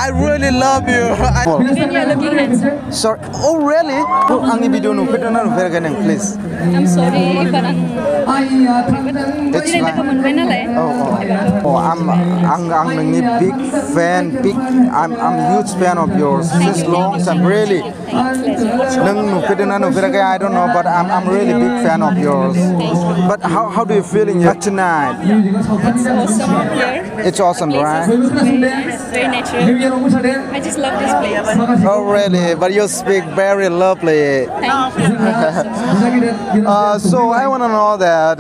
I really love you. Then you're looking handsome. Sorry. Oh really? Ang video no kita na very ganang please. I'm sorry, parang It's fine. Oh, I'm a big fan. I'm huge fan of yours. Since long time, really. I don't know, but I'm really big fan of yours. But how do you feel in here tonight? It's awesome here. It's awesome, right? Very nice, very natural. I just love this place. Oh really? But you speak very lovely. Thank you. So I want to know that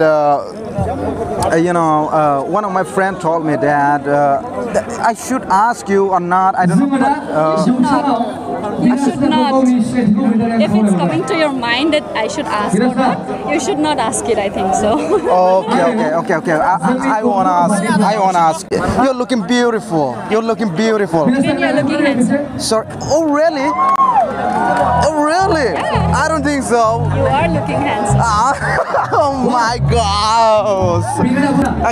one of my friends told me that I should ask you or not. I don't know. You should not. If it's coming to your mind that I should ask or not, you should not ask it. I think so. Okay. I wanna ask. You're looking beautiful. You're looking beautiful. Then you're looking handsome. Sorry. Oh really? Oh really? Yeah. I don't think so. You are looking handsome. Oh my gosh.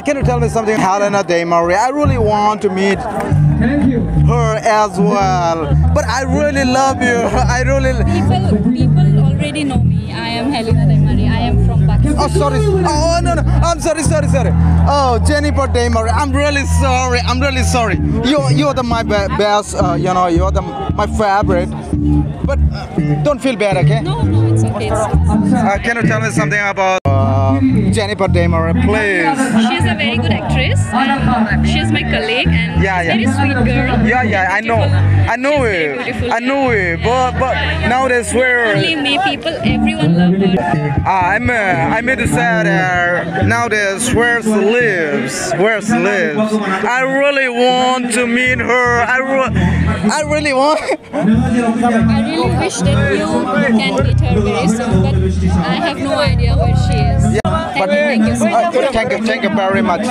Can you tell me something? Helina Daimary. I really want to meet her as well. But I really love you. I really. People already know me. I am Helina Daimary. I am from Pakistan. Oh sorry. Oh no. I'm sorry. Oh Jennifer Daimary. I'm really sorry. You're my best. You're my favorite. But don't feel bad, okay? No, it's okay. Can you tell me something about Jennifer Daimary, please? She's a very good actress. She's my colleague and very sweet girl. Yeah, I know it. But nowadays Only me, everyone love her. I made to say that nowadays where she lives. I really want to meet her. I really want. I really wish that you can meet her very soon, but I have no idea where she is. Yeah, Thank you so much. Thank you very much.